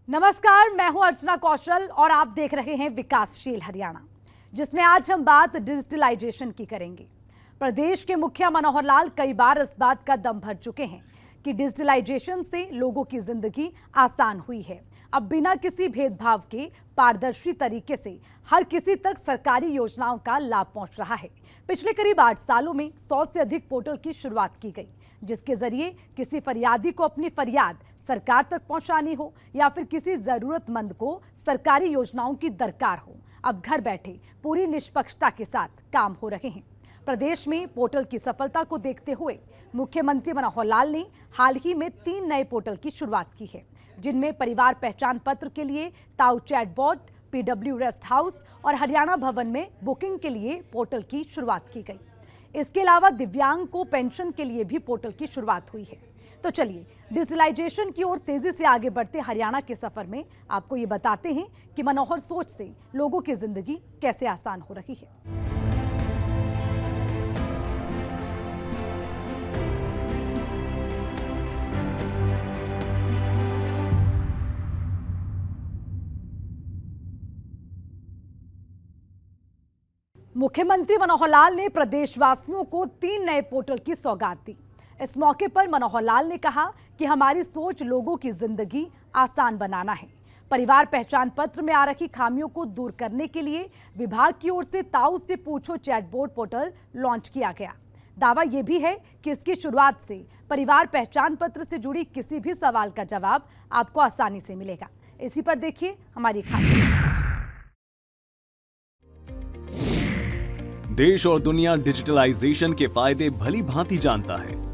नमस्कार, मैं हूं अर्चना कौशल और आप देख रहे हैं विकासशील हरियाणा, जिसमें आज हम बात डिजिटलाइजेशन की करेंगे। प्रदेश के मुखिया मनोहर लाल कई बार इस बात का दम भर चुके हैं कि डिजिटलाइजेशन से लोगों की जिंदगी आसान हुई है। अब बिना किसी भेदभाव के पारदर्शी तरीके से हर किसी तक सरकारी योजनाओं का लाभ पहुंच रहा है। पिछले करीब 8 सालों में 100 से अधिक पोर्टल की शुरुआत की गई, जिसके जरिए किसी फरियादी को अपनी फरियाद सरकार तक पहुंचानी हो या फिर किसी जरूरतमंद को सरकारी योजनाओं की दरकार हो, अब घर बैठे पूरी निष्पक्षता के साथ काम हो रहे हैं। प्रदेश में पोर्टल की सफलता को देखते हुए मुख्यमंत्री मनोहर लाल ने हाल ही में 3 नए पोर्टल की शुरुआत की है, जिनमें परिवार पहचान पत्र के लिए ताऊ चैटबॉट, पीडब्ल्यू रेस्ट हाउस और हरियाणा भवन में बुकिंग के लिए पोर्टल की शुरुआत की गई। इसके अलावा दिव्यांग को पेंशन के लिए भी पोर्टल की शुरुआत हुई है। तो चलिए डिजिटलाइजेशन की ओर तेजी से आगे बढ़ते हरियाणा के सफर में आपको ये बताते हैं कि मनोहर सोच से लोगों की जिंदगी कैसे आसान हो रही है। मुख्यमंत्री मनोहर लाल ने प्रदेशवासियों को 3 नए पोर्टल की सौगात दी। इस मौके पर मनोहर लाल ने कहा कि हमारी सोच लोगों की जिंदगी आसान बनाना है। परिवार पहचान पत्र में आ रही खामियों को दूर करने के लिए विभाग की ओर से ताऊ से पूछो चैटबॉट पोर्टल लॉन्च किया गया। दावा यह भी है कि इसकी शुरुआत से परिवार पहचान पत्र से जुड़ी किसी भी सवाल का जवाब आपको आसानी से मिलेगा। इसी पर देखिए हमारी खास रिपोर्ट। देश और दुनिया डिजिटलाइजेशन के फायदे भली भांति जानता है।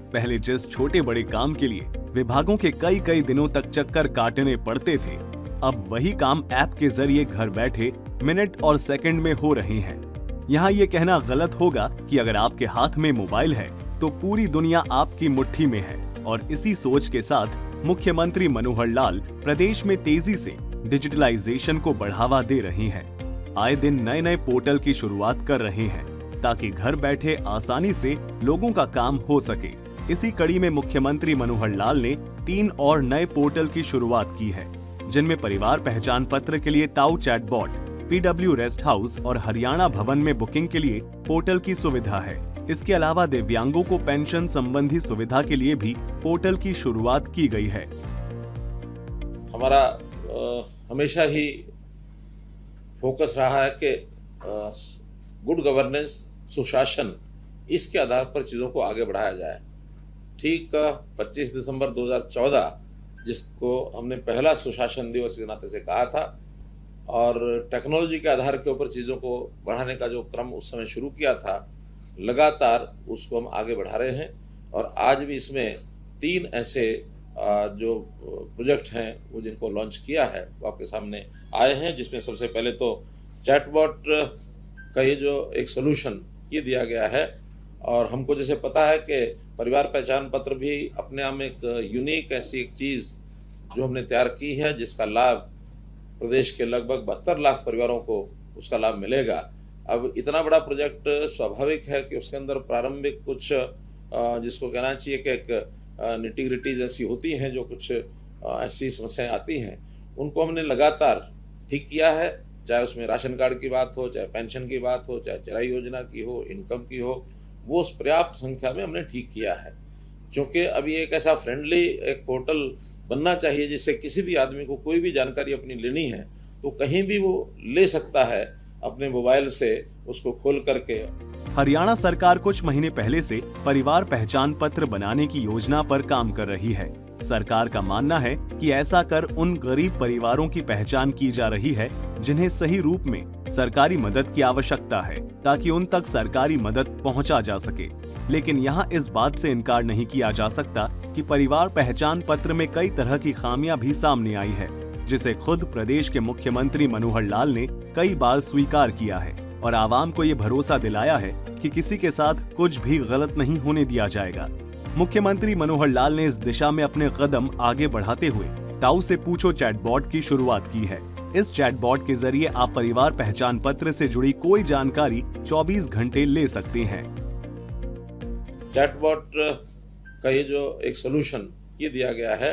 पहले जिस छोटे बड़े काम के लिए विभागों के कई दिनों तक चक्कर काटने पड़ते थे, अब वही काम ऐप के जरिए घर बैठे मिनट और सेकंड में हो रहे हैं। यहाँ ये कहना गलत होगा कि अगर आपके हाथ में मोबाइल है तो पूरी दुनिया आपकी मुट्ठी में है। और इसी सोच के साथ मुख्यमंत्री मनोहर लाल प्रदेश में तेजी से डिजिटलाइजेशन को बढ़ावा दे रहे हैं। आए दिन नए पोर्टल की शुरुआत कर रहे हैं ताकि घर बैठे आसानी से लोगों का काम हो सके। इसी कड़ी में मुख्यमंत्री मनोहर लाल ने 3 और नए पोर्टल की शुरुआत की है, जिनमें परिवार पहचान पत्र के लिए ताऊ चैटबॉट, पीडब्ल्यू रेस्ट हाउस और हरियाणा भवन में बुकिंग के लिए पोर्टल की सुविधा है। इसके अलावा दिव्यांगों को पेंशन संबंधी सुविधा के लिए भी पोर्टल की शुरुआत की गई है। हमारा हमेशा ही फोकस रहा है कि गुड गवर्नेंस, सुशासन, इसके आधार पर चीज़ों को आगे बढ़ाया जाए। ठीक 25 दिसंबर 2014 जिसको हमने पहला सुशासन दिवस के नाते से कहा था, और टेक्नोलॉजी के आधार के ऊपर चीज़ों को बढ़ाने का जो क्रम उस समय शुरू किया था, लगातार उसको हम आगे बढ़ा रहे हैं। और आज भी इसमें 3 ऐसे जो प्रोजेक्ट हैं वो जिनको लॉन्च किया है वो आपके सामने आए हैं, जिसमें सबसे पहले तो चैटबॉट का ये जो एक सोल्यूशन ये दिया गया है। और हमको जैसे पता है कि परिवार पहचान पत्र भी अपने आप में एक यूनिक ऐसी एक चीज़ जो हमने तैयार की है, जिसका लाभ प्रदेश के लगभग 72 लाख परिवारों को उसका लाभ मिलेगा। अब इतना बड़ा प्रोजेक्ट, स्वाभाविक है कि उसके अंदर प्रारंभिक कुछ जिसको कहना चाहिए कि एक निटी-ग्रिटीज ऐसी होती हैं, जो कुछ ऐसी समस्याएं आती हैं, उनको हमने लगातार ठीक किया है। चाहे उसमें राशन कार्ड की बात हो, चाहे पेंशन की बात हो, चाहे चराई योजना की हो, इनकम की हो, वो पर्याप्त संख्या में हमने ठीक किया है। क्योंकि अभी एक ऐसा फ्रेंडली एक पोर्टल बनना चाहिए जिससे किसी भी आदमी को कोई भी जानकारी अपनी लेनी है तो कहीं भी वो ले सकता है अपने मोबाइल से, उसको खोल करके। हरियाणा सरकार कुछ महीने पहले से परिवार पहचान पत्र बनाने की योजना पर काम कर रही है। सरकार का मानना है कि ऐसा कर उन गरीब परिवारों की पहचान की जा रही है जिन्हें सही रूप में सरकारी मदद की आवश्यकता है, ताकि उन तक सरकारी मदद पहुंचा जा सके। लेकिन यहाँ इस बात से इनकार नहीं किया जा सकता कि परिवार पहचान पत्र में कई तरह की खामियां भी सामने आई है, जिसे खुद प्रदेश के मुख्यमंत्री मनोहर लाल ने कई बार स्वीकार किया है और आवाम को ये भरोसा दिलाया है कि किसी के साथ कुछ भी गलत नहीं होने दिया जाएगा। मुख्यमंत्री मनोहर लाल ने इस दिशा में अपने कदम आगे बढ़ाते हुए ताऊ से पूछो चैटबॉट की शुरुआत की है। इस चैटबॉट के जरिए आप परिवार पहचान पत्र से जुड़ी कोई जानकारी 24 घंटे ले सकते हैं। चैटबॉट का ये जो एक सोल्यूशन ये दिया गया है,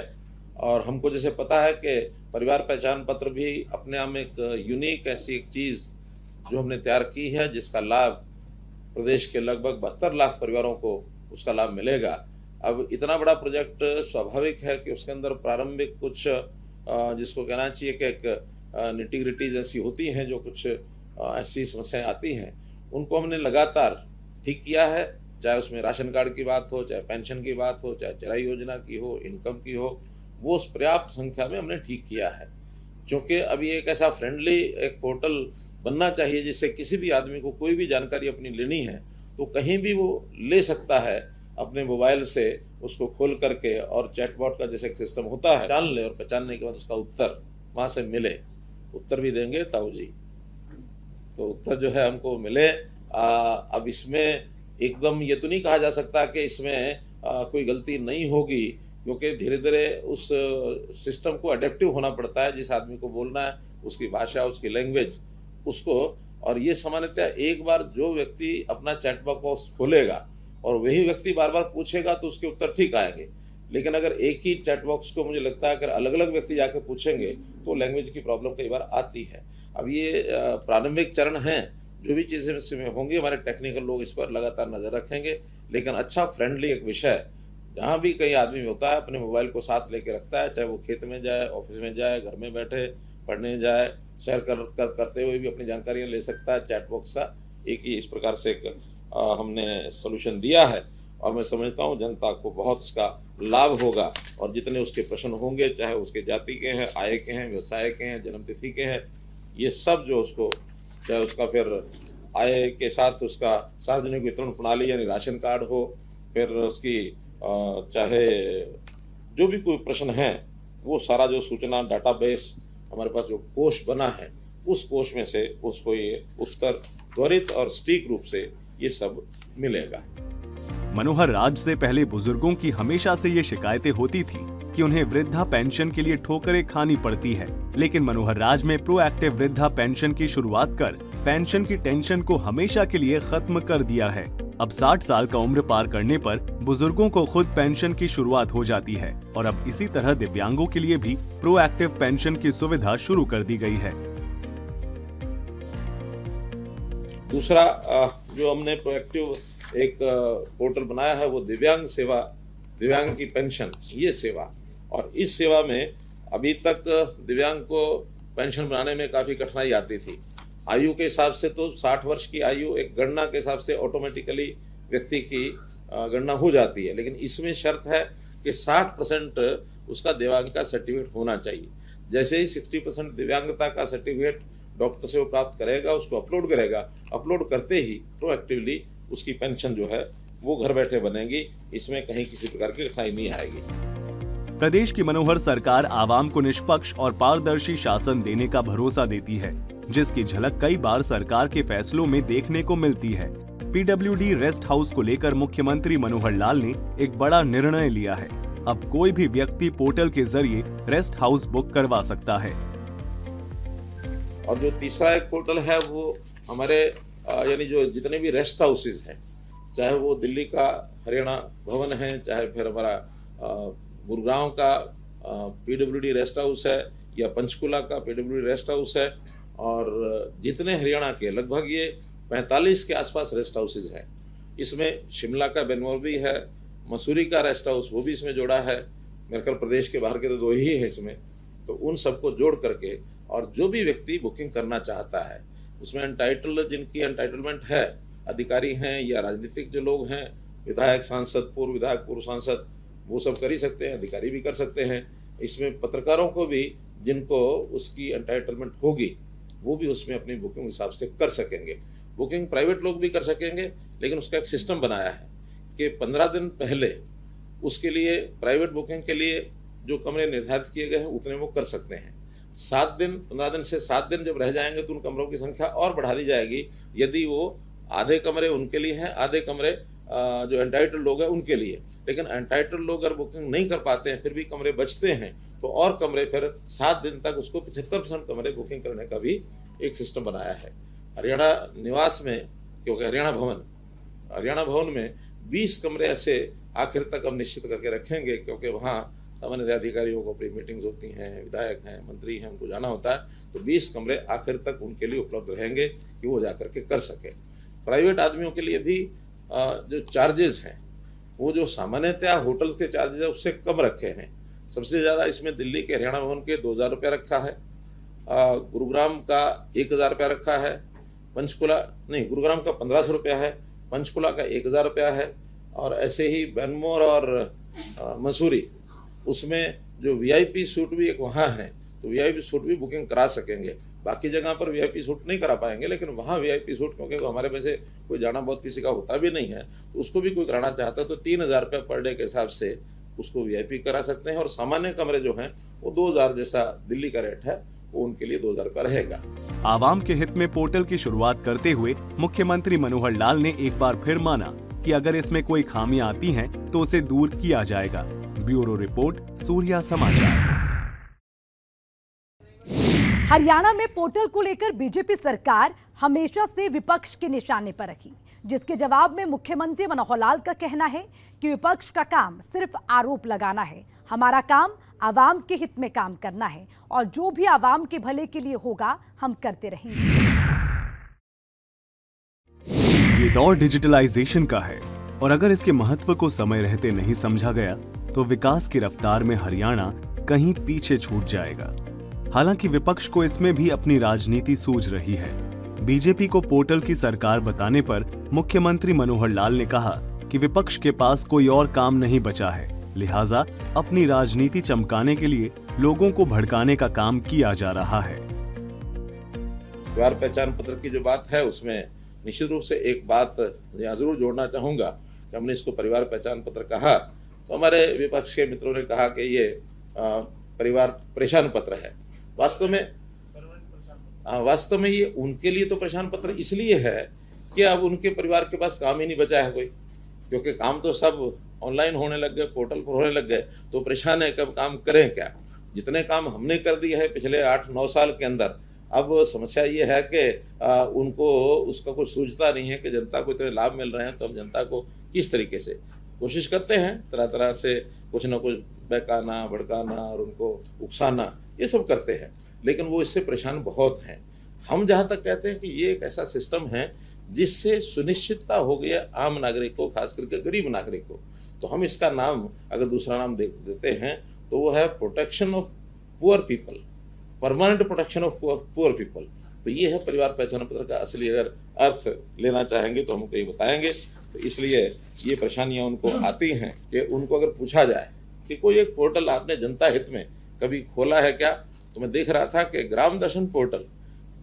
और हमको जैसे पता है कि परिवार पहचान पत्र भी अपने आप में एक यूनिक ऐसी एक चीज़ जो हमने तैयार की है, जिसका लाभ प्रदेश के लगभग 72 लाख परिवारों को उसका लाभ मिलेगा। अब इतना बड़ा प्रोजेक्ट स्वाभाविक है कि उसके अंदर प्रारंभिक कुछ जिसको कहना चाहिए कि एक निटी-ग्रिटीज ऐसी होती हैं, जो कुछ ऐसी समस्याएं आती हैं, उनको हमने लगातार ठीक किया है। चाहे उसमें राशन कार्ड की बात हो, चाहे पेंशन की बात हो, चाहे चराई योजना की हो, इनकम की हो, वो पर्याप्त संख्या में हमने ठीक किया है। क्योंकि अभी एक ऐसा फ्रेंडली एक पोर्टल बनना चाहिए जिससे किसी भी आदमी को कोई भी जानकारी अपनी लेनी है तो कहीं भी वो ले सकता है अपने मोबाइल से, उसको खोल करके, और चैटबॉट का जैसे एक सिस्टम होता है, जान ले और पहचानने के बाद उसका उत्तर वहाँ से मिले। उत्तर भी देंगे ताऊ जी, तो उत्तर जो है हमको मिले। अब इसमें एकदम ये तो नहीं कहा जा सकता कि इसमें कोई गलती नहीं होगी, क्योंकि धीरे धीरे उस सिस्टम को अडेप्टिव होना पड़ता है। जिस आदमी को बोलना है उसकी भाषा, उसकी लैंग्वेज, उसको, और ये सामान्यतः एक बार जो व्यक्ति अपना चैट बॉक्स खोलेगा और वही व्यक्ति बार बार पूछेगा तो उसके उत्तर ठीक आएंगे। लेकिन अगर एक ही चैट बॉक्स को मुझे लगता है अगर अलग अलग व्यक्ति जाके पूछेंगे तो लैंग्वेज की प्रॉब्लम कई बार आती है। अब ये प्रारंभिक चरण हैं, जो भी चीज़ें इसमें होंगी हमारे टेक्निकल लोग इस पर लगातार नज़र रखेंगे। लेकिन अच्छा फ्रेंडली एक विषय, जहाँ भी कई आदमी होता है अपने मोबाइल को साथ लेके रखता है, चाहे वो खेत में जाए, ऑफिस में जाए, घर में बैठे पढ़ने जाए, सैर करते हुए भी अपनी जानकारियाँ ले सकता है। चैट बॉक्स का एक ही इस प्रकार से एक हमने सोल्यूशन दिया है, और मैं समझता हूँ जनता को बहुत इसका लाभ होगा। और जितने उसके प्रश्न होंगे, चाहे उसके जाति के हैं, आय के हैं, व्यवसाय के हैं, जन्मतिथि के हैं, ये सब जो उसको, चाहे उसका फिर आय के साथ उसका सार्वजनिक वितरण प्रणाली यानी राशन कार्ड हो, फिर उसकी चाहे जो भी कोई प्रश्न है, वो सारा जो सूचना डाटाबेस हमारे पास जो कोष बना है, उस कोष में से उसको ये उत्तर त्वरित और सटीक रूप से ये सब मिलेगा। मनोहर राज से पहले बुजुर्गों की हमेशा से ये शिकायतें होती थी कि उन्हें वृद्धा पेंशन के लिए ठोकरें खानी पड़ती है, लेकिन मनोहर राज में प्रोएक्टिव वृद्धा पेंशन की शुरुआत कर पेंशन की टेंशन को हमेशा के लिए खत्म कर दिया है। अब 60 साल का उम्र पार करने पर बुजुर्गों को खुद पेंशन की शुरुआत हो जाती है, और अब इसी तरह दिव्यांगों के लिए भी प्रोएक्टिव पेंशन की सुविधा शुरू कर दी गई है। दूसरा जो हमने प्रोएक्टिव एक पोर्टल बनाया है, वो दिव्यांग सेवा, दिव्यांग की पेंशन, ये सेवा। और इस सेवा में अभी तक दिव्यांग को पेंशन बनाने में काफ़ी कठिनाई आती थी। आयु के हिसाब से तो 60 वर्ष की आयु एक गणना के हिसाब से ऑटोमेटिकली व्यक्ति की गणना हो जाती है, लेकिन इसमें शर्त है कि 60% उसका दिव्यांग का सर्टिफिकेट होना चाहिए। जैसे ही 60% दिव्यांगता का सर्टिफिकेट डॉक्टर से वो प्राप्त करेगा, उसको अपलोड करेगा, अपलोड करते ही प्रोएक्टिवली उसकी पेंशन जो है वो घर बैठे बनेगी। इसमें कहीं किसी प्रकार की कठिनाई नहीं आएगी। प्रदेश की मनोहर सरकार आवाम को निष्पक्ष और पारदर्शी शासन देने का भरोसा देती है, जिसकी झलक कई बार सरकार के फैसलों में देखने को मिलती है। पीडब्ल्यूडी रेस्ट हाउस को लेकर मुख्यमंत्री मनोहर लाल ने एक बड़ा निर्णय लिया है। अब कोई भी व्यक्ति पोर्टल के जरिए रेस्ट हाउस बुक करवा सकता है। और जो तीसरा एक पोर्टल है वो हमारे यानी जो जितने भी रेस्ट हाउसेज हैं, चाहे वो दिल्ली का हरियाणा भवन है, चाहे फिर हमारा गुड़गांव का पीडब्ल्यूडी रेस्ट हाउस है, या पंचकुला का पीडब्ल्यूडी रेस्ट हाउस है, और जितने हरियाणा के लगभग ये 45 के आसपास रेस्ट हाउसेज हैं। इसमें शिमला का बेनमोरबी है, मसूरी का रेस्ट हाउस वो भी इसमें जोड़ा है। मेरे ख्याल प्रदेश के बाहर के तो 2 ही है इसमें। तो उन सबको जोड़ करके, और जो भी व्यक्ति बुकिंग करना चाहता है उसमें जिनकी एंटाइटलमेंट है, अधिकारी हैं या राजनीतिक जो लोग हैं, विधायक, सांसद, पूर्व विधायक, पूर्व सांसद, वो सब कर ही सकते हैं, अधिकारी भी कर सकते हैं। इसमें पत्रकारों को भी जिनको उसकी एंटाइटलमेंट होगी वो भी उसमें अपनी बुकिंग हिसाब से कर सकेंगे। बुकिंग प्राइवेट लोग भी कर सकेंगे, लेकिन उसका एक सिस्टम बनाया है कि 15 दिन पहले उसके लिए प्राइवेट बुकिंग के लिए जो कमरे निर्धारित किए गए हैं उतने वो कर सकते हैं। 15 दिन से 7 दिन जब रह जाएंगे तो उन कमरों की संख्या और बढ़ा दी जाएगी। यदि वो आधे कमरे उनके लिए हैं, आधे कमरे जो एंटाइटल लोग हैं उनके लिए। लेकिन एंटाइटल लोग अगर बुकिंग नहीं कर पाते हैं, फिर भी कमरे बचते हैं, तो और कमरे फिर 7 दिन तक उसको 75% कमरे बुकिंग करने का भी एक सिस्टम बनाया है। हरियाणा निवास में, क्योंकि हरियाणा भवन में 20 कमरे ऐसे आखिर तक हम निश्चित करके रखेंगे, क्योंकि वहाँ सामान्य अधिकारियों को अपनी मीटिंग्स होती हैं, विधायक हैं, मंत्री हैं, उनको जाना होता है, तो 20 कमरे आखिर तक उनके लिए उपलब्ध रहेंगे कि वो जाकर के कर सके। प्राइवेट आदमियों के लिए भी जो चार्जेस हैं वो जो सामान्यतः होटल के चार्जेस है उससे कम रखे हैं। सबसे ज़्यादा इसमें दिल्ली के हरियाणा भवन के 2000 रुपया रखा है, गुरुग्राम का 1000 रुपया रखा है, गुरुग्राम का 1500 रुपया है, पंचकुला का 1000 रुपया है, और ऐसे ही बैनमोर और मसूरी उसमें जो वीआईपी सूट भी एक वहाँ है, तो वीआईपी सूट भी बुकिंग करा सकेंगे। बाकी जगह पर वीआईपी सूट नहीं करा पाएंगे, लेकिन वहाँ वीआईपी सूट, क्योंकि हमारे में से कोई जाना बहुत किसी का होता भी नहीं है, तो उसको भी कोई कराना चाहता है तो 3000 रुपये पर डे के हिसाब से उसको वीआईपी करा सकते हैं। और सामान्य कमरे जो हैं वो 2000 जैसा दिल्ली का रेट है, वो उनके लिए 2000 रुपये रहेगा। आवाम के हित में पोर्टल की शुरुआत करते हुए मुख्यमंत्री मनोहर लाल ने एक बार फिर माना कि अगर इसमें कोई खामियां आती हैं तो उसे दूर किया जाएगा। ब्यूरो रिपोर्ट, सूर्या समाचार। हरियाणा में पोर्टल को लेकर बीजेपी सरकार हमेशा से विपक्ष के निशाने पर रखी, जिसके जवाब में मुख्यमंत्री मनोहर लाल का कहना है कि विपक्ष का काम सिर्फ आरोप लगाना है, हमारा काम आवाम के हित में काम करना है और जो भी आवाम के भले के लिए होगा हम करते रहेंगे। ये दौर डिजिटलाइजेशन का है और अगर इसके महत्व को समय रहते नहीं समझा गया तो विकास की रफ्तार में हरियाणा कहीं पीछे छूट जाएगा। हालांकि विपक्ष को इसमें भी अपनी राजनीति सूझ रही है। बीजेपी को पोर्टल की सरकार बताने पर मुख्यमंत्री मनोहर लाल ने कहा कि विपक्ष के पास कोई और काम नहीं बचा है, लिहाजा अपनी राजनीति चमकाने के लिए लोगों को भड़काने का काम किया जा रहा है। परिवार पहचान पत्र की जो बात है उसमें निश्चित रूप से एक बात यहाँ जरूर जोड़ना चाहूंगा कि हमने इसको परिवार पहचान पत्र कहा तो हमारे विपक्ष के मित्रों ने कहा कि ये परिवार परेशान पत्र है। वास्तव में ये उनके लिए तो परेशान पत्र इसलिए है कि अब उनके परिवार के पास काम ही नहीं बचा है कोई, क्योंकि काम तो सब ऑनलाइन होने लग गए, पोर्टल पर होने लग गए, तो परेशान है कब काम करें क्या। जितने काम हमने कर दिए है पिछले 8-9 साल के अंदर, अब समस्या ये है कि उनको उसका कुछ सूझता नहीं है कि जनता को इतने लाभ मिल रहे हैं, तो हम जनता को किस तरीके से कोशिश करते हैं, तरह तरह से कुछ ना कुछ बहकाना, भड़काना और उनको उकसाना, ये सब करते हैं, लेकिन वो इससे परेशान बहुत हैं। हम जहाँ तक कहते हैं कि ये एक ऐसा सिस्टम है जिससे सुनिश्चितता हो गई है आम नागरिक को, खास करके गरीब नागरिक को, तो हम इसका नाम अगर दूसरा नाम देते हैं तो वो है protection of poor people, permanent protection of poor people. तो ये है परिवार पहचान पत्र का असली अगर अर्थ लेना चाहेंगे तो हम कहीं बताएंगे। तो इसलिए ये परेशानियां उनको आती हैं कि उनको अगर पूछा जाए कि कोई एक पोर्टल आपने जनता हित में कभी खोला है क्या, तो मैं देख रहा था कि ग्राम दर्शन पोर्टल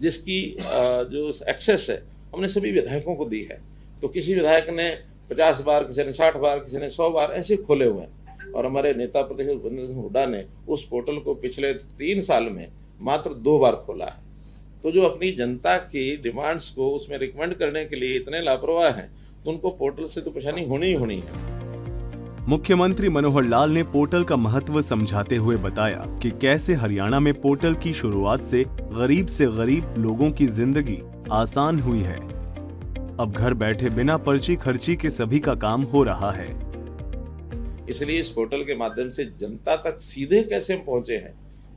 जिसकी जो एक्सेस है हमने सभी विधायकों को दी है, तो किसी विधायक ने 50 बार, किसी ने 60 बार, किसी ने 100 बार ऐसे खोले हुए हैं, और हमारे नेता प्रतिपक्ष भूपेंद्र सिंह हुड्डा ने उस पोर्टल को पिछले 3 साल में मात्र 2 बार खोला है। तो जो अपनी जनता की डिमांड्स को उसमें रिकमेंड करने के लिए इतने लापरवाह हैं, तो उनको पोर्टल से तो परेशानी होनी ही होनी है। मुख्यमंत्री मनोहर लाल ने पोर्टल का महत्व समझाते हुए बताया कि कैसे हरियाणा में पोर्टल की शुरुआत से गरीब लोगों की जिंदगी आसान हुई है। अब घर बैठे बिना पर्ची खर्ची के सभी का काम हो रहा है। इसलिए इस पोर्टल के माध्यम से जनता तक सीधे कैसे हम पहुंचे हैं,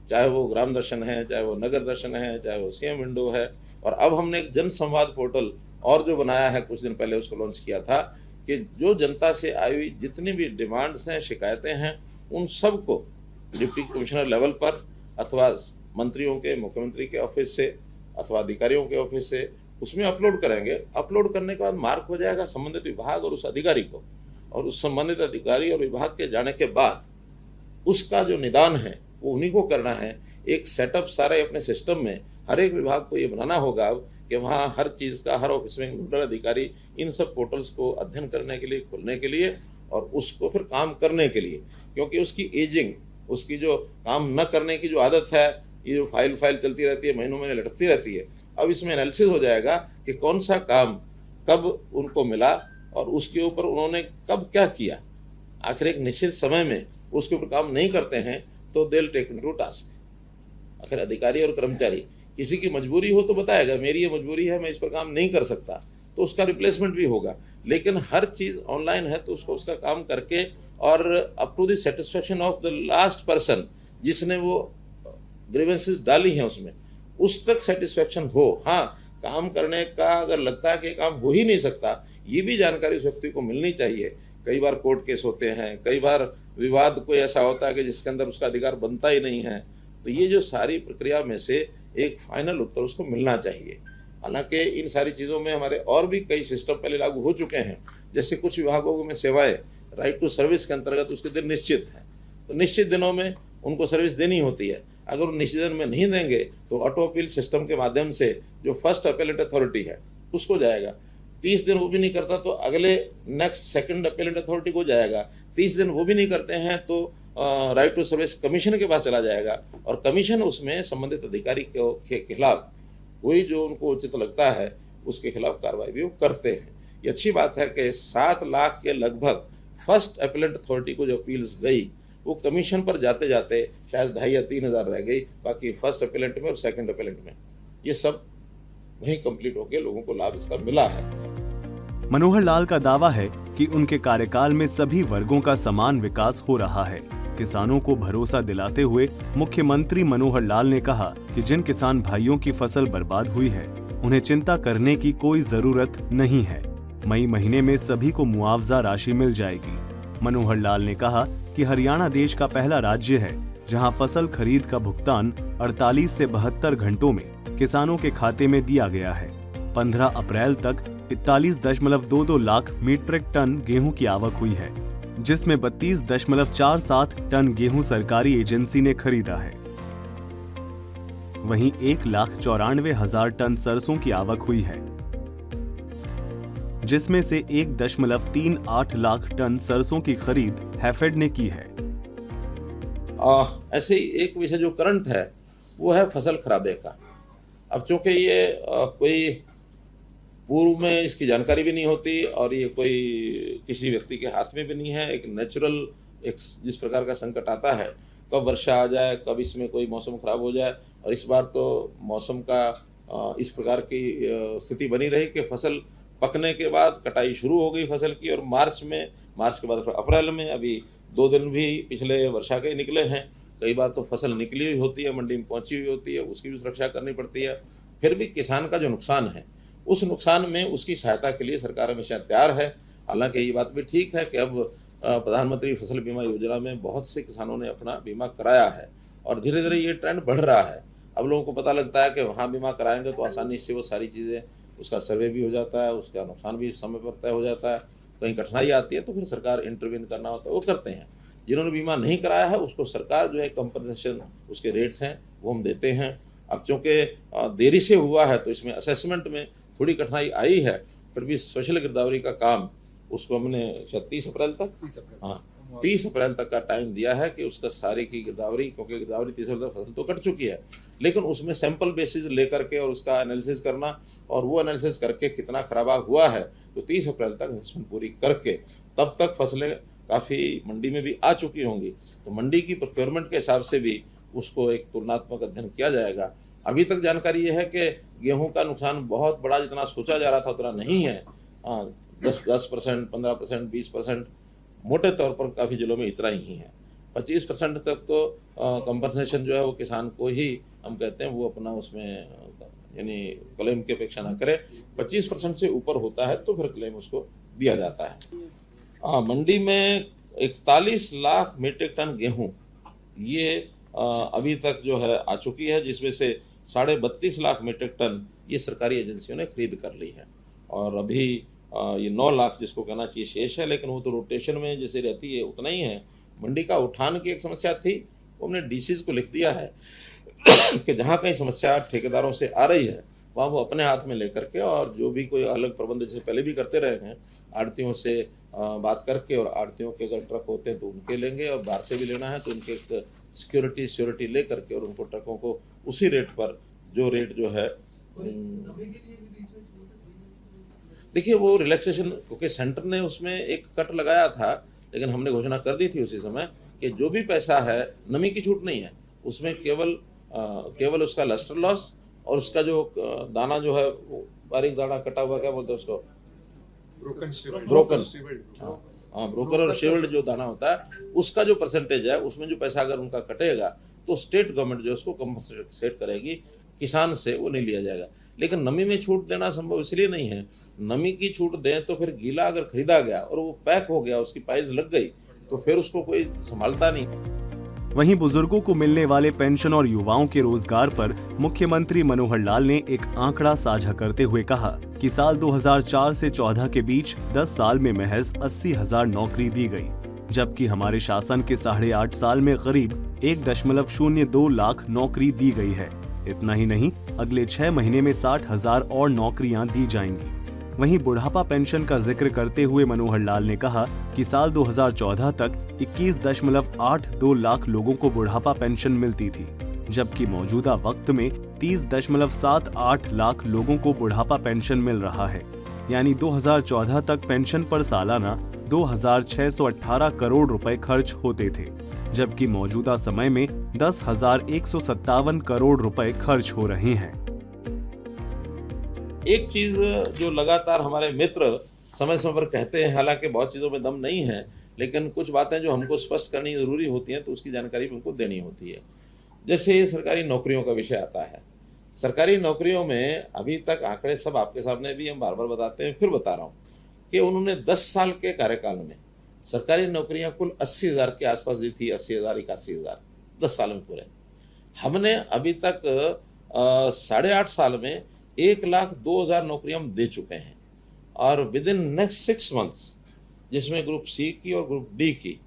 चाहे वो ग्राम दर्शन है, चाहे वो नगर दर्शन है, चाहे वो सीएम विंडो है, और अब हमने एक जन संवाद पोर्टल और जो बनाया है, कुछ दिन पहले उसको लॉन्च किया था, कि जो जनता से आई हुई जितनी भी डिमांड्स हैं, शिकायतें हैं, उन सब को डिप्टी कमिश्नर लेवल पर अथवा मंत्रियों के, मुख्यमंत्री के ऑफिस से अथवा अधिकारियों के ऑफिस से उसमें अपलोड करेंगे। अपलोड करने के बाद मार्क हो जाएगा संबंधित विभाग और उस अधिकारी को, और उस संबंधित अधिकारी और विभाग के जाने के बाद उसका जो निदान है वो उन्हीं को करना है। एक सेटअप सारे अपने सिस्टम में हर एक विभाग को ये बनाना होगा कि वहाँ हर चीज़ का हर ऑफिस में नोडल अधिकारी इन सब पोर्टल्स को अध्ययन करने के लिए, खोलने के लिए और उसको फिर काम करने के लिए, क्योंकि उसकी एजिंग, उसकी जो काम न करने की जो आदत है, ये जो फाइल चलती रहती है, महीनों महीने लटकती रहती है, अब इसमें एनालिसिस हो जाएगा कि कौन सा काम कब उनको मिला और उसके ऊपर उन्होंने कब क्या किया। आखिर एक निश्चित समय में उसके ऊपर काम नहीं करते हैं तो they will take into task. आखिर अधिकारी और कर्मचारी, किसी की मजबूरी हो तो बताएगा मेरी ये मजबूरी है, मैं इस पर काम नहीं कर सकता, तो उसका रिप्लेसमेंट भी होगा। लेकिन हर चीज़ ऑनलाइन है तो उसको उसका काम करके और up to the satisfaction of the last person जिसने वो ग्रीवेंसेस डाली हैं उसमें, उस तक सेटिस्फेक्शन हो। हाँ, काम करने का अगर लगता है कि काम हो ही नहीं सकता, ये भी जानकारी उस व्यक्ति को मिलनी चाहिए। कई बार कोर्ट केस होते हैं, कई बार विवाद कोई ऐसा होता है कि जिसके अंदर उसका अधिकार बनता ही नहीं है, तो ये जो सारी प्रक्रिया में से एक फाइनल उत्तर उसको मिलना चाहिए। हालांकि इन सारी चीज़ों में हमारे और भी कई सिस्टम पहले लागू हो चुके हैं, जैसे कुछ विभागों में सेवाएं राइट टू सर्विस के अंतर्गत उसके दिन निश्चित हैं, तो निश्चित दिनों में उनको सर्विस देनी होती है। अगर वो निश्चित दिन में नहीं देंगे तो ऑटो अपील सिस्टम के माध्यम से जो फर्स्ट अपेलेंट अथॉरिटी है उसको जाएगा। 30 दिन वो भी नहीं करता तो अगले नेक्स्ट सेकंड अपेलेंट अथॉरिटी को जाएगा। 30 दिन वो भी नहीं करते हैं तो राइट टू सर्विस कमीशन के पास चला जाएगा, और कमीशन उसमें संबंधित अधिकारी के खिलाफ कोई जो उनको उचित लगता है उसके खिलाफ कार्रवाई भी वो करते हैं। ये अच्छी बात है कि 7 लाख के लगभग फर्स्ट अपेलेंट अथॉरिटी को जो अपील्स गई वो कमीशन पर जाते जाते शायद 2,500 या 3,000 रह गई, बाकी फर्स्ट अपेलेंट में और सेकंड अपेलेंट में ये सब वहीं कंप्लीट होकर लोगों को लाभ इसका मिला है। मनोहर लाल का दावा है कि उनके कार्यकाल में सभी वर्गों का समान विकास हो रहा है। किसानों को भरोसा दिलाते हुए मुख्यमंत्री मनोहर लाल ने कहा कि जिन किसान भाइयों की फसल बर्बाद हुई है उन्हें चिंता करने की कोई जरूरत नहीं है। मई महीने में सभी को मुआवजा राशि मिल जाएगी। मनोहर लाल ने कहा कि हरियाणा देश का पहला राज्य है जहां फसल खरीद का भुगतान 48 से 72 घंटों में किसानों के खाते में दिया गया है। 15 अप्रैल तक 41.22 लाख मीट्रिक टन गेहूं की आवक हुई है, जिसमें 32.47 टन गेहूं सरकारी एजेंसी ने खरीदा है। वहीं 1,94,000 टन सरसों की आवक हुई है, जिसमें से 1.38 लाख टन सरसों की खरीद हैफेड ने की है। ऐसे ही एक विषय जो करंट है वो है फसल खराबे का। अब चूंकि ये कोई पूर्व में इसकी जानकारी भी नहीं होती और ये कोई किसी व्यक्ति के हाथ में भी नहीं है, एक नेचुरल एक जिस प्रकार का संकट आता है, कब वर्षा आ जाए, कब इसमें कोई मौसम खराब हो जाए, और इस बार तो मौसम का इस प्रकार की स्थिति बनी रही कि फसल पकने के बाद कटाई शुरू हो गई फसल की, और मार्च के बाद अप्रैल में अभी 2 दिन भी पिछले वर्षा के निकले हैं। कई बार तो फसल निकली हुई होती है, मंडी में पहुंची हुई होती है, उसकी भी सुरक्षा करनी पड़ती है। फिर भी किसान का जो नुकसान है उस नुकसान में उसकी सहायता के लिए सरकार हमेशा तैयार है। हालांकि ये बात भी ठीक है कि अब प्रधानमंत्री फसल बीमा योजना में बहुत से किसानों ने अपना बीमा कराया है और धीरे धीरे ये ट्रेंड बढ़ रहा है। अब लोगों को पता लगता है कि वहाँ बीमा कराएंगे तो आसानी से वो सारी चीज़ें, उसका सर्वे भी हो जाता है, उसका नुकसान भी समय पर तय हो जाता है। कहीं कठिनाई आती है तो फिर सरकार इंटरवीन करना होता है, वो करते हैं। जिन्होंने बीमा नहीं कराया है उसको सरकार जो है कंपनसेशन उसके रेट्स हैं वो हम देते हैं। अब चूँकि देरी से हुआ है तो इसमें असेसमेंट में थोड़ी कठिनाई आई है, फिर भी स्पेशल गिरदावरी का काम उसको हमने 30 अप्रैल तक 30 अप्रैल तक का टाइम दिया है कि उसका सारी की गिरदावरी, क्योंकि गिरदावरी 30 अप्रैल तक फसल तो कट चुकी है, लेकिन उसमें सैंपल बेसिस लेकर के और उसका एनालिसिस करना, और वो एनालिसिस करके कितना खराबा हुआ है तो 30 अप्रैल तक असेसमेंट पूरी करके तब तक फसलें काफ़ी मंडी में भी आ चुकी होंगी, तो मंडी की प्रोक्योरमेंट के हिसाब से भी उसको एक तुलनात्मक अध्ययन किया जाएगा। अभी तक जानकारी ये है कि गेहूं का नुकसान बहुत बड़ा जितना सोचा जा रहा था उतना नहीं है। 10%, 15%, 20% मोटे तौर पर काफ़ी जिलों में इतना ही है। 25% तक तो कंपनसेशन जो है वो किसान को ही हम कहते हैं वो अपना उसमें यानी क्लेम की अपेक्षा ना करे। 25% से ऊपर होता है तो फिर क्लेम उसको दिया जाता है। मंडी में 41 लाख मीट्रिक टन गेहूं ये अभी तक जो है आ चुकी है, जिसमें से 32.5 लाख मीट्रिक टन ये सरकारी एजेंसियों ने खरीद कर ली है, और अभी ये 9 लाख जिसको कहना चाहिए शेष है, लेकिन वो तो रोटेशन में जैसे रहती है उतना ही है। मंडी का उठान की एक समस्या थी, वो हमने डीसीज को लिख दिया है कि जहाँ कहीं समस्या ठेकेदारों से आ रही है वहाँ वो अपने हाथ में लेकर के, और जो भी कोई अलग प्रबंध जैसे पहले भी करते रहे हैं, आड़तियों से बात करके, और आड़तियों के अगर ट्रक होते हैं तो उनके लेंगे, और बाहर से भी लेना है तो उनके एक सिक्योरिटी ले करके और उनको ट्रकों को उसी रेट पर जो रेट जो है देखिए वो रिलैक्सेशन, क्योंकि सेंटर ने उसमें एक कट लगाया था, लेकिन हमने घोषणा कर दी थी उसी समय कि जो भी पैसा है, नमी की छूट नहीं है उसमें, केवल उसका लस्टर लॉस और उसका जो दाना जो है बारीक दाना कटा हुआ, क्या बोलते हैं उसको, ब्रोकन, ब्रोकर और शेयरहोल्डर जो दाना होता है उसका जो परसेंटेज है उसमें जो पैसा अगर उनका कटेगा तो स्टेट गवर्नमेंट जो है उसको कंपनसेट करेगी, किसान से वो नहीं लिया जाएगा। लेकिन नमी में छूट देना संभव इसलिए नहीं है, नमी की छूट दें तो फिर गीला अगर खरीदा गया और वो पैक हो गया, उसकी पाइज लग गई तो फिर उसको कोई संभालता नहीं। वहीं बुजुर्गों को मिलने वाले पेंशन और युवाओं के रोजगार पर मुख्यमंत्री मनोहर लाल ने एक आंकड़ा साझा करते हुए कहा कि साल 2004 से 14 के बीच 10 साल में महज 80,000 नौकरी दी गई, जबकि हमारे शासन के 8.5 साल में करीब 1.02 लाख नौकरी दी गई है। इतना ही नहीं, अगले 6 महीने में 60,000 और नौकरियां दी जाएंगी। वहीं बुढ़ापा पेंशन का जिक्र करते हुए मनोहर लाल ने कहा कि साल 2014 तक 21.82 लाख लोगों को बुढ़ापा पेंशन मिलती थी, जबकि मौजूदा वक्त में 30.78 लाख लोगों को बुढ़ापा पेंशन मिल रहा है। यानी 2014 तक पेंशन पर सालाना 2,618 करोड़ रुपए खर्च होते थे, जबकि मौजूदा समय में 10,157 करोड़ रुपए खर्च हो रहे हैं। एक चीज जो लगातार हमारे मित्र समय समय पर कहते हैं, हालांकि बहुत चीज़ों में दम नहीं है, लेकिन कुछ बातें जो हमको स्पष्ट करनी जरूरी होती हैं तो उसकी जानकारी भी उनको देनी होती है। जैसे सरकारी नौकरियों का विषय आता है, सरकारी नौकरियों में अभी तक आंकड़े सब आपके सामने भी हम बार बार बताते हैं, फिर बता रहा हूँ कि उन्होंने 10 साल के कार्यकाल में सरकारी नौकरियां कुल 80,000 के आसपास दी थी, 80,000 81,000 10 साल में पूरे। हमने अभी तक 8.5 साल में 1,02,000 नौकरियां हम दे चुके हैं, और विद इन नेक्स्ट 6 मंथ्स, जिसमें ग्रुप सी की और ग्रुप डी की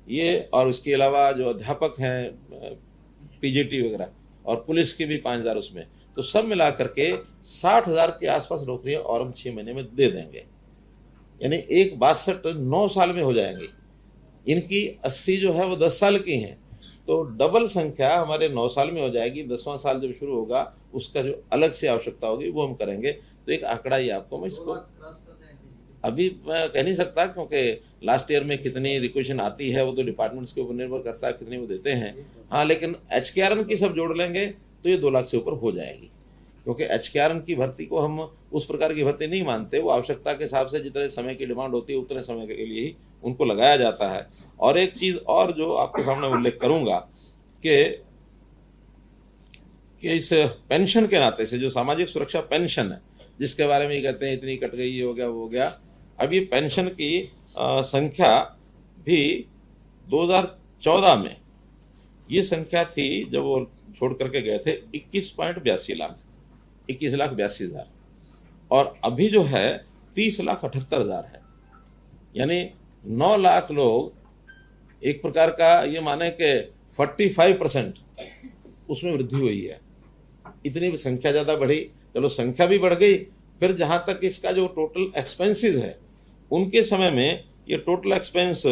ये, और उसके अलावा जो अध्यापक हैं पीजीटी वगैरह, और पुलिस की भी 5,000 उसमें, तो सब मिला करके 60,000 के आसपास नौकरियां और हम 6 महीने में दे देंगे। यानी 9 साल में हो जाएंगी। इनकी 80 जो है वो 10 साल की हैं, तो डबल संख्या हमारे 9 साल में हो जाएगी। 10वां साल जब शुरू होगा उसका जो अलग से आवश्यकता होगी वो हम करेंगे। तो एक आंकड़ा ही आपको मैं इसको अभी मैं कह नहीं सकता, क्योंकि लास्ट ईयर में कितनी रिक्वेशन आती है वो तो डिपार्टमेंट्स के ऊपर निर्भर करता है कितनी वो देते हैं। हाँ, लेकिन HKRN की सब जोड़ लेंगे तो ये 2 लाख से ऊपर हो जाएगी, क्योंकि HKRN की भर्ती को हम उस प्रकार की भर्ती नहीं मानते। वो आवश्यकता के हिसाब से जितने समय की डिमांड होती है उतने समय के लिए ही उनको लगाया जाता है। और एक चीज़ और जो आपके सामने उल्लेख करूंगा कि इस पेंशन के नाते से जो सामाजिक सुरक्षा पेंशन है, जिसके बारे में ये कहते हैं इतनी कट गई, ये हो गया वो हो गया, अब ये पेंशन की संख्या भी 2014 में ये संख्या थी जब वो छोड़ करके गए थे 21.82 लाख, 21,82,000, और अभी जो है 30,78,000 है। यानी 9 लाख लोग एक प्रकार का ये माने कि 45% उसमें वृद्धि हुई है। इतनी संख्या ज़्यादा बढ़ी, चलो संख्या भी बढ़ गई। फिर जहाँ तक इसका जो टोटल एक्सपेंसेस है, उनके समय में ये टोटल एक्सपेंस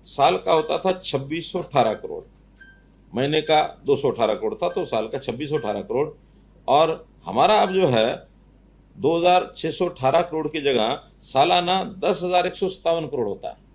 साल का होता था 2618 करोड़, महीने का 218 करोड़ था, तो साल का 2618 करोड़, और हमारा अब जो है 2,618 करोड़ की जगह सालाना 10,157 करोड़ होता है।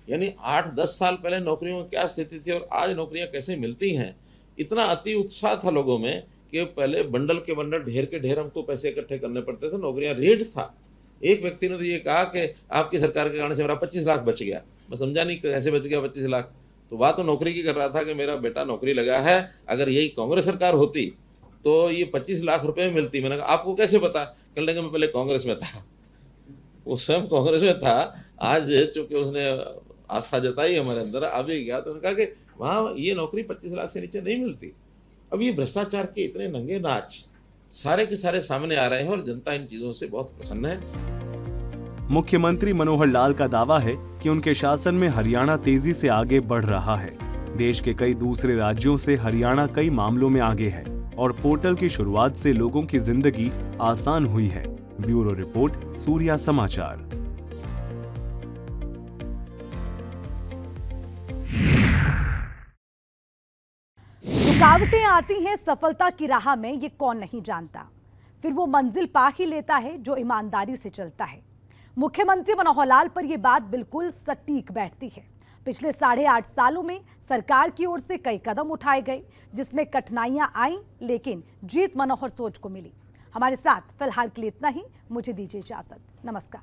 यानी 8-10 साल पहले नौकरियों की क्या स्थिति थी और आज नौकरियां कैसे मिलती हैं। इतना अति उत्साह था लोगों में कि पहले बंडल के बंडल, ढेर के ढेर हमको पैसे इकट्ठे करने पड़ते थे, नौकरियां रेट था। एक व्यक्ति ने तो ये कहा कि आपकी सरकार के कारण से मेरा 25 लाख बच गया। मैं समझा नहीं कैसे बच गया 25 लाख। तो बात तो नौकरी की कर रहा था कि मेरा बेटा नौकरी लगा है, अगर यही कांग्रेस सरकार होती तो ये 25 लाख रुपए में मिलती। मैंने कहा आपको कैसे पता? कहने लगे मैं पहले कांग्रेस में था। वो स्वयं कांग्रेस में था, आज चूंकि उसने आस्था जताई हमारे अंदर, आ भी गया, तो उन्होंने कहा कि वहाँ ये नौकरी 25 लाख से नीचे नहीं मिलती। अब ये भ्रष्टाचार के इतने नंगे नाच सारे के सारे सामने आ रहे हैं और जनता इन चीजों से बहुत प्रसन्न है। मुख्यमंत्री मनोहर लाल का दावा है कि उनके शासन में हरियाणा तेजी से आगे बढ़ रहा है। देश के कई दूसरे राज्यों से हरियाणा कई मामलों में आगे है और पोर्टल की शुरुआत से लोगों की जिंदगी आसान हुई है। ब्यूरो रिपोर्ट, सूर्या समाचार। रुकावटें आती हैं सफलता की राह में, ये कौन नहीं जानता। फिर वो मंजिल पा ही लेता है जो ईमानदारी से चलता है। मुख्यमंत्री मनोहर लाल पर यह बात बिल्कुल सटीक बैठती है। पिछले 8.5 सालों में सरकार की ओर से कई कदम उठाए गए, जिसमें कठिनाइयां आईं, लेकिन जीत मनोहर सोच को मिली। हमारे साथ फिलहाल के लिए इतना ही। मुझे दीजिए इजाजत। नमस्कार।